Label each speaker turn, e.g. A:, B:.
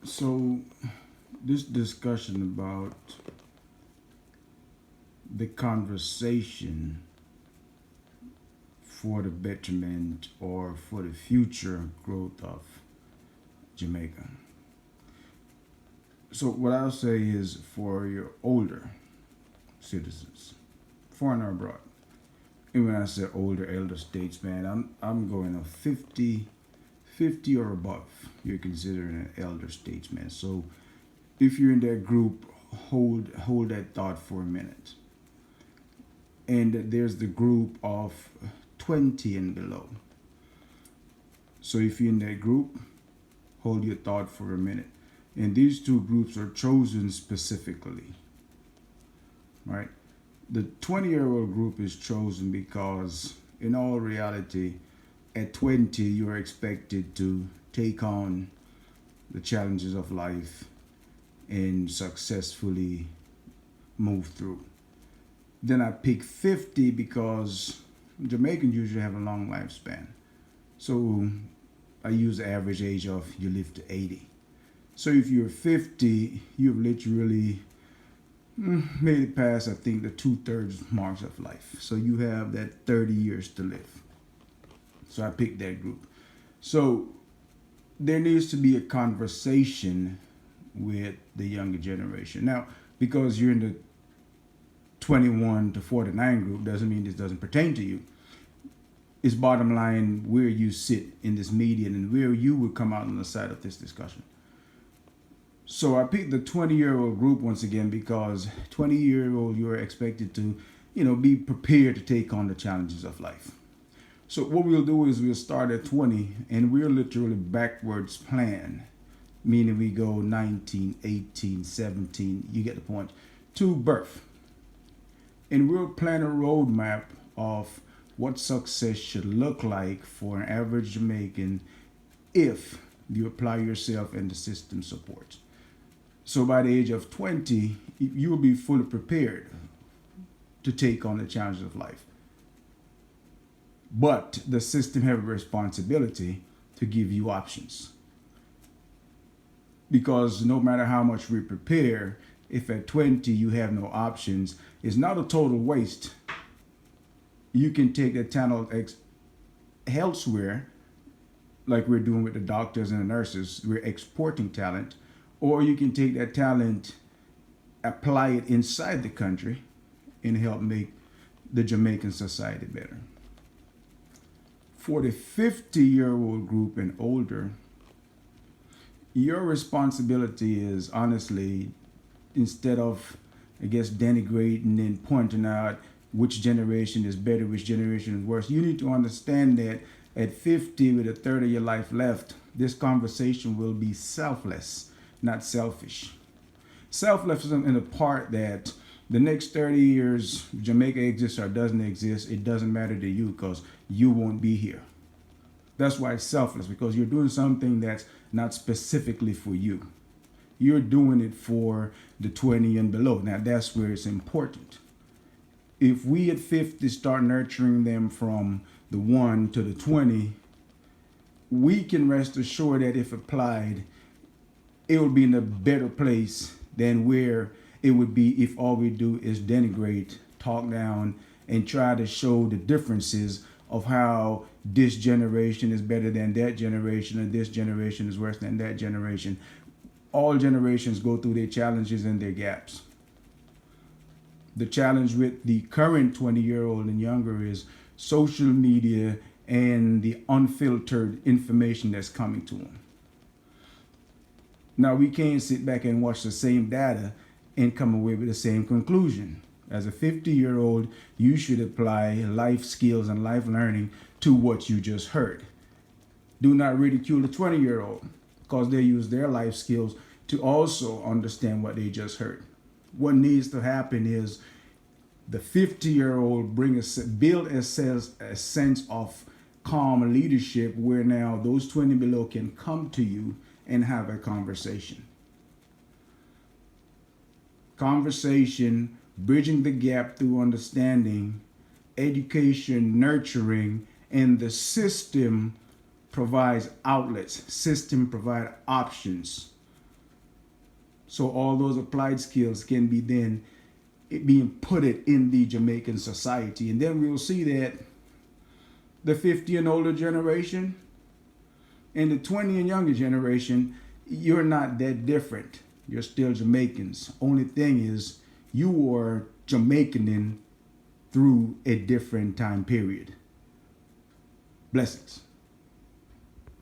A: So, this discussion about the conversation for the betterment or for the future growth of Jamaica. So, what I'll say is for your older citizens, foreign or abroad, and when I say older, elder statesman, I'm going of 50 or above. You're considering an elder statesman. So, if you're in that group, hold that thought for a minute. And there's the group of 20 and below. So if you're in that group, hold your thought for a minute. And these two groups are chosen specifically, right? The 20-year-old group is chosen because, in all reality, at 20, you are expected to take on the challenges of life and successfully move through. Then I pick 50 because Jamaicans usually have a long lifespan. So I use the average age of you live to 80. So if you're 50, you've literally made it past, I think, the 2/3 marks of life. So you have that 30 years to live. So I picked that group. So there needs to be a conversation with the younger generation. Now, because you're in the 21 to 49 group doesn't mean this doesn't pertain to you. It's bottom line where you sit in this median and where you would come out on the side of this discussion. So I picked the 20-year-old group once again because 20-year-old you're expected to, be prepared to take on the challenges of life. So what we'll do is we'll start at 20 and we'll literally backwards plan, meaning we go 19, 18, 17, you get the point, to birth. And we'll plan a roadmap of what success should look like for an average Jamaican if you apply yourself and the system supports. So by the age of 20, you will be fully prepared to take on the challenges of life. But the system has a responsibility to give you options. Because no matter how much we prepare, if at 20 you have no options, it's not a total waste. You can take that talent elsewhere, like we're doing with the doctors and the nurses. We're exporting talent. Or you can take that talent, apply it inside the country, and help make the Jamaican society better. For the 50-year-old group and older, your responsibility is honestly, instead of, I guess, denigrating and pointing out which generation is better, which generation is worse, you need to understand that at 50 with a third of your life left, this conversation will be selfless, not selfish. Selfless in the part that the next 30 years, Jamaica exists or doesn't exist, it doesn't matter to you because you won't be here. That's why it's selfless, because you're doing something that's not specifically for you. You're doing it for the 20 and below. Now, that's where it's important. If we at 50 start nurturing them from the 1 to the 20, we can rest assured that if applied, it will be in a better place than where it would be if all we do is denigrate, talk down, and try to show the differences of how this generation is better than that generation and this generation is worse than that generation. All generations go through their challenges and their gaps. The challenge with the current 20-year-old and younger is social media and the unfiltered information that's coming to them. Now, we can't sit back and watch the same data and come away with the same conclusion. As a 50-year-old, you should apply life skills and life learning to what you just heard. Do not ridicule the 20-year-old because they use their life skills to also understand what they just heard. What needs to happen is the 50-year-old build a sense of calm leadership where now those 20 below can come to you and have a conversation. Conversation, bridging the gap through understanding, education, nurturing, and the system provides outlets. System provide options So all those applied skills can be then being put it in the Jamaican society. And then we'll see that the 50 and older generation and the 20 and younger generation, you're not that different. You're still Jamaicans. Only thing is you are Jamaicaning through a different time period. Blessings.